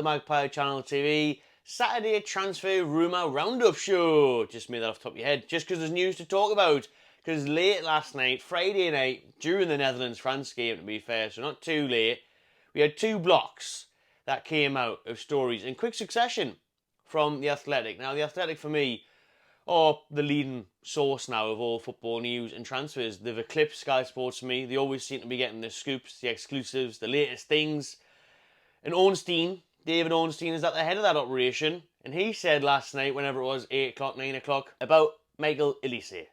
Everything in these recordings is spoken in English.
Magpie Channel TV Saturday Transfer Rumour Roundup Show. Just made that off the top of your head, just because there's news to talk about. Because late last night, Friday night, during the Netherlands-France game to be fair, so not too late, we had two blocks that came out of stories in quick succession from The Athletic. Now, The Athletic for me are the leading source now of all football news and transfers. They've eclipsed Sky Sports for me. They always seem to be getting the scoops, the exclusives, the latest things. And David Ornstein is at the head of that operation. And he said last night, whenever it was, 8 o'clock, 9 o'clock, about Michael Olise,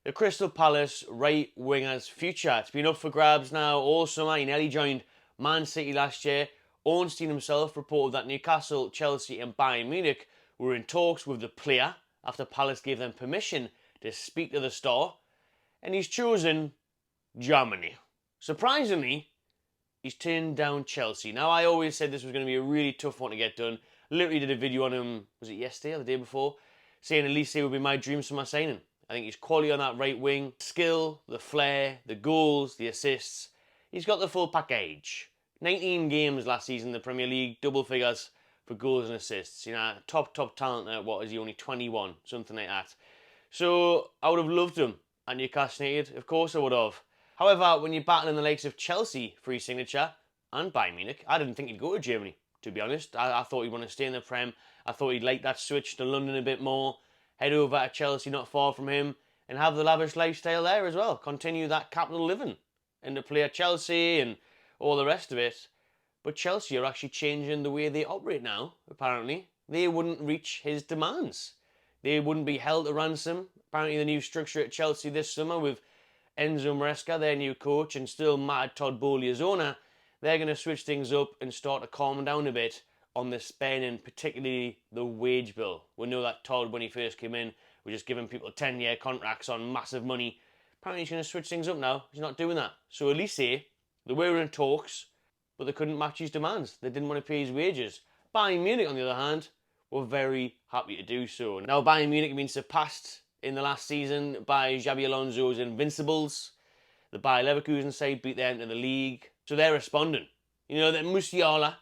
the Crystal Palace right winger's future. It's been up for grabs now all summer. He nearly joined Man City last year. Ornstein himself reported that Newcastle, Chelsea and Bayern Munich were in talks with the player after Palace gave them permission to speak to the star. And he's chosen Germany. Surprisingly, he's turned down Chelsea. Now, I always said this was going to be a really tough one to get done. Literally did a video on him, was it yesterday or the day before, saying Olise would be my dream summer signing. I think he's quality on that right wing. Skill, the flair, the goals, the assists. He's got the full package. 19 games last season in the Premier League, double figures for goals and assists. You know, top talent at, what is he, only 21, something like that. So, I would have loved him at Newcastle United. Of course I would have. However, when you're battling the likes of Chelsea for his signature and Bayern Munich, I didn't think he'd go to Germany, to be honest. I thought he'd want to stay in the Prem. I thought he'd like that switch to London a bit more. Head over to Chelsea, not far from him, and have the lavish lifestyle there as well. Continue that capital living and to play at Chelsea and all the rest of it. But Chelsea are actually changing the way they operate now, apparently. They wouldn't reach his demands. They wouldn't be held to ransom. Apparently the new structure at Chelsea this summer with Enzo Maresca, their new coach, and still mad Todd Bowley as owner, they're going to switch things up and start to calm down a bit on the spending, particularly the wage bill. We know that Todd, when he first came in, was just giving people 10-year contracts on massive money. Apparently he's going to switch things up now. He's not doing that. So Olise, they were in talks, but they couldn't match his demands. They didn't want to pay his wages. Bayern Munich, on the other hand, were very happy to do so. Now, Bayern Munich have been surpassed in the last season by Xabi Alonso's Invincibles. The Bayer Leverkusen side beat them to the league. So they're responding. You know, that Musiala,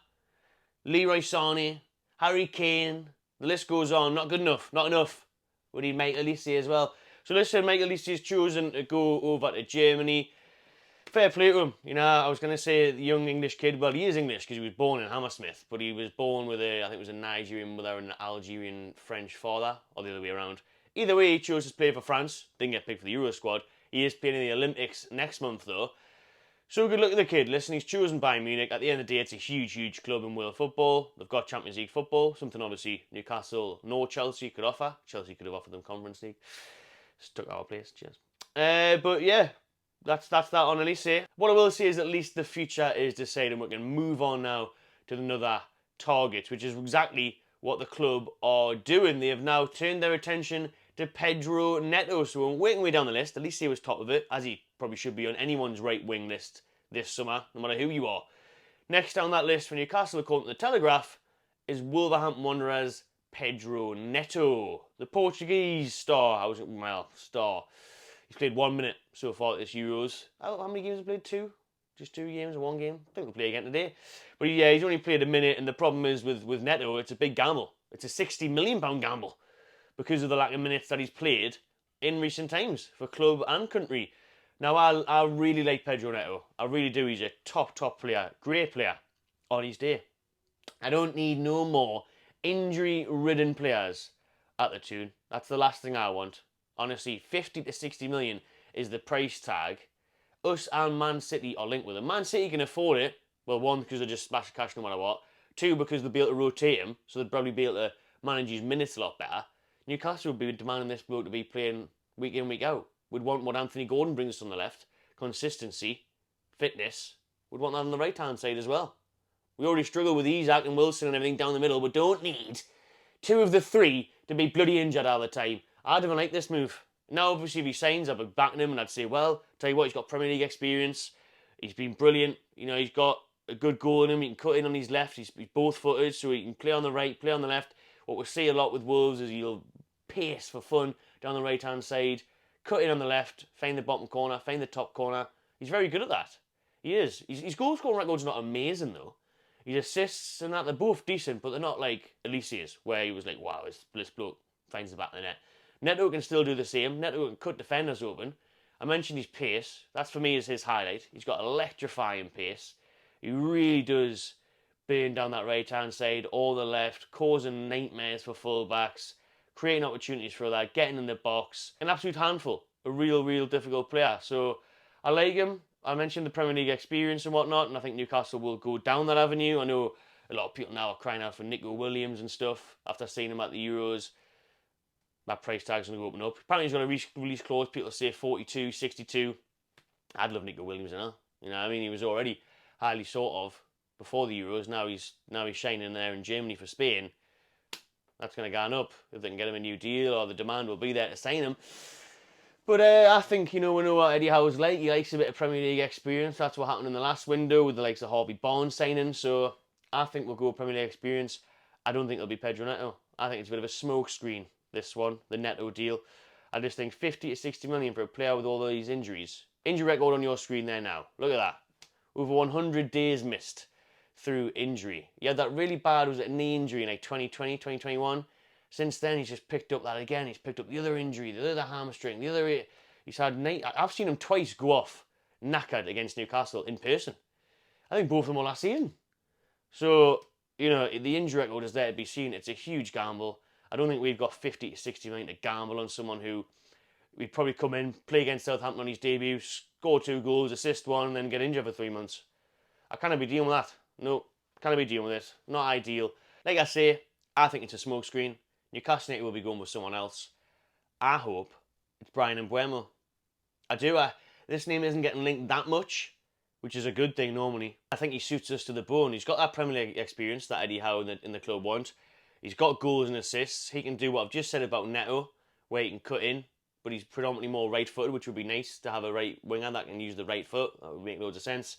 Leroy Sané, Harry Kane, the list goes on. Not good enough. Not enough. We need Michael Olise as well. So listen, Michael Olise has chosen to go over to Germany. Fair play to him. You know, I was going to say the young English kid. Well, he is English because he was born in Hammersmith, but he was born with I think it was a Nigerian mother and an Algerian French father, or the other way around. Either way, he chose to play for France. Didn't get picked for the Euro squad. He is playing in the Olympics next month, though. So good luck to the kid. Listen, he's chosen Bayern Munich. At the end of the day, it's a huge club in world football. They've got Champions League football, something obviously Newcastle nor Chelsea could offer. Chelsea could have offered them Conference League. Stuck our place. Cheers. But yeah, that's that on Olise. What I will say is at least the future is decided. We can move on now to another target, which is exactly what the club are doing. They have now turned their attention to Pedro Neto. So we're working way down the list. Olise was top of it, as he probably should be on anyone's right wing list this summer, no matter who you are. Next down that list for Newcastle, according to the Telegraph, is Wolverhampton Wanderers' Pedro Neto, the Portuguese star. Star. He's played 1 minute so far at this Euros. How many games have he played? 2? Just 2 games or 1 game? I think we'll play again today. But yeah, he's only played a minute, and the problem is with Neto, it's a big gamble. It's a £60 million gamble because of the lack of minutes that he's played in recent times for club and country. Now, I really like Pedro Neto. I really do. He's a top player. Great player on his day. I don't need no more injury-ridden players at the Toon. That's the last thing I want. Honestly, 50 to 60 million is the price tag. Us and Man City are linked with him. Man City can afford it. Well, 1, because they just smash cash no matter what. 2, because they'll be able to rotate him, so they'd probably be able to manage his minutes a lot better. Newcastle would be demanding this bloke to be playing week in, week out. Would want what Anthony Gordon brings on the left. Consistency, fitness. Would want that on the right-hand side as well. We already struggle with Isaac and Wilson and everything down the middle, but don't need 2 of the 3 to be bloody injured all the time. I'd even like this move. Now, obviously, if he signs, I'd be backing him and I'd say, well, tell you what, he's got Premier League experience. He's been brilliant. You know, he's got a good goal in him. He can cut in on his left. He's both-footed, so he can play on the right, play on the left. What we see a lot with Wolves is he'll pace for fun down the right-hand side, cut in on the left, find the bottom corner, find the top corner. He's very good at that. He is. His goal scoring record's not amazing, though. His assists and that, they're both decent, but they're not like Olise's, where he was like, wow, this bloke finds the back of the net. Neto can still do the same. Neto can cut defenders open. I mentioned his pace. That's for me is his highlight. He's got electrifying pace. He really does burn down that right-hand side, all the left, causing nightmares for full-backs, creating opportunities for that, getting in the box. An absolute handful. A real difficult player. So I like him. I mentioned the Premier League experience and whatnot, and I think Newcastle will go down that avenue. I know a lot of people now are crying out for Nico Williams and stuff after seeing him at the Euros. That price tag's going to go up and up. Apparently he's got a release clause. People say 42, 62. I'd love Nico Williams now. You know what I mean? He was already highly sought of before the Euros. Now he's shining there in Germany for Spain. That's going to go up if they can get him a new deal, or the demand will be there to sign him. But I think, we know what Eddie Howe's like. He likes a bit of Premier League experience. That's what happened in the last window with the likes of Harvey Barnes signing. So I think we'll go with Premier League experience. I don't think it'll be Pedro Neto. I think it's a bit of a smoke screen, this one, the Neto deal. I just think 50 to 60 million for a player with all these injuries. Injury record on your screen there now. Look at that. Over 100 days missed through injury. He had that really bad, was it a knee injury in like 2020, 2021? Since then, he's just picked up that again. He's picked up the other injury, the other hamstring, the other... He's had... I've seen him twice go off knackered against Newcastle in person. I think both of them were last season. So, the injury record is there to be seen. It's a huge gamble. I don't think we've got 50 to 60 million to gamble on someone who we'd probably come in, play against Southampton on his debut, score 2 goals, assist 1, and then get injured for 3 months. I can't be dealing with that. No, can't be dealing with it. Not ideal. Like I say, I think it's a smokescreen. Newcastle United will be going with someone else. I hope it's Bryan Mbeumo. I do. This name isn't getting linked that much, which is a good thing normally. I think he suits us to the bone. He's got that Premier League experience that Eddie Howe in the club wants. He's got goals and assists. He can do what I've just said about Neto, where he can cut in, but he's predominantly more right-footed, which would be nice to have a right winger that can use the right foot. That would make loads of sense.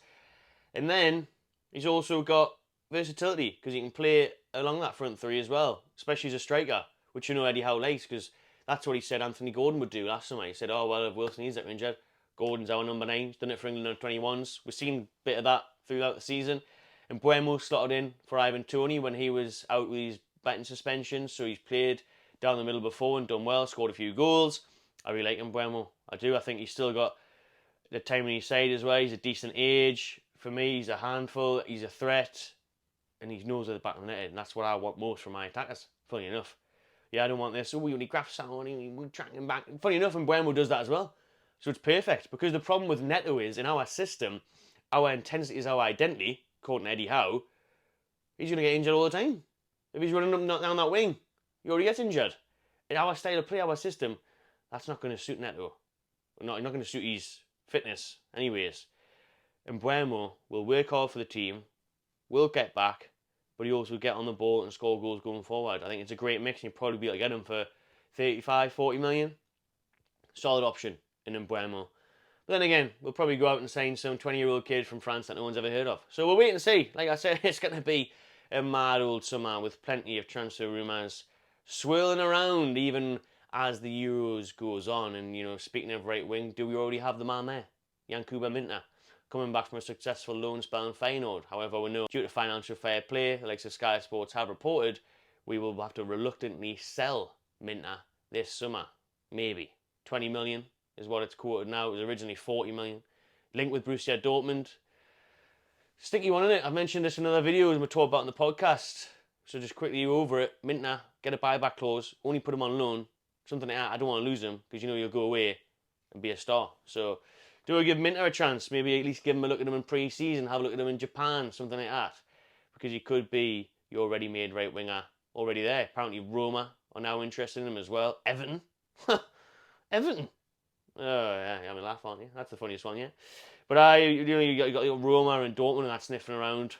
And then he's also got versatility, because he can play along that front three as well, especially as a striker, which Eddie Howe likes, because that's what he said Anthony Gordon would do last summer. He said, oh, well, if Wilson is injured, Gordon's our number 9. He's done it for England under 21s. We've seen a bit of that throughout the season. And Mbeumo slotted in for Ivan Toney when he was out with his betting suspension, so he's played down the middle before and done well, scored a few goals. I really like Mbeumo. I do. I think he's still got the time on his side as well. He's a decent age. For me, he's a handful. He's a threat. And he knows at the back of the net, and that's what I want most from my attackers, funny enough. Yeah, I don't want this. Oh, we only graph sound, we're tracking back. Funny enough, and Mbeumo does that as well. So it's perfect, because the problem with Neto is, in our system, our intensity is our identity, according to Eddie Howe. He's going to get injured all the time. If he's running up down that wing, he already gets injured. In our style of play, our system, that's not going to suit Neto. Not going to suit his fitness anyways. And Mbeumo will work hard for the team, will get back, but he also will get on the ball and score goals going forward. I think it's a great mix, and you'll probably be able to get him for 35, 40 million. Solid option in Mbeumo. But then again, we'll probably go out and sign some 20-year-old kid from France that no one's ever heard of. So we'll wait and see. Like I said, it's going to be a mad old summer with plenty of transfer rumours swirling around even as the Euros goes on. And, speaking of right wing, do we already have the man there? Yanuba Minah, coming back from a successful loan spell in Feyenoord. However, we know due to financial fair play, the likes of Sky Sports have reported, we will have to reluctantly sell Minah this summer. Maybe. 20 million is what it's quoted now. It was originally 40 million. Linked with Borussia Dortmund. Sticky one, isn't it? I've mentioned this in other videos and we talked about in the podcast. So just quickly over it. Minah, get a buyback clause. Only put him on loan. Something like that. I don't want to lose him, because you'll go away and be a star. So do I give Minah a chance? Maybe at least give him a look at him in pre-season, have a look at him in Japan, something like that. Because he could be your ready-made right winger already there. Apparently Roma are now interested in him as well. Everton. Everton. Oh, yeah, you're having a laugh, aren't you? That's the funniest one, yeah. But you got Roma and Dortmund and that sniffing around.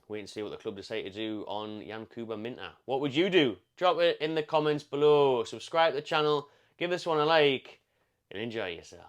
Wait and see what the club decide to do on Yanuba Minah. What would you do? Drop it in the comments below. Subscribe to the channel. Give this one a like. And enjoy yourself.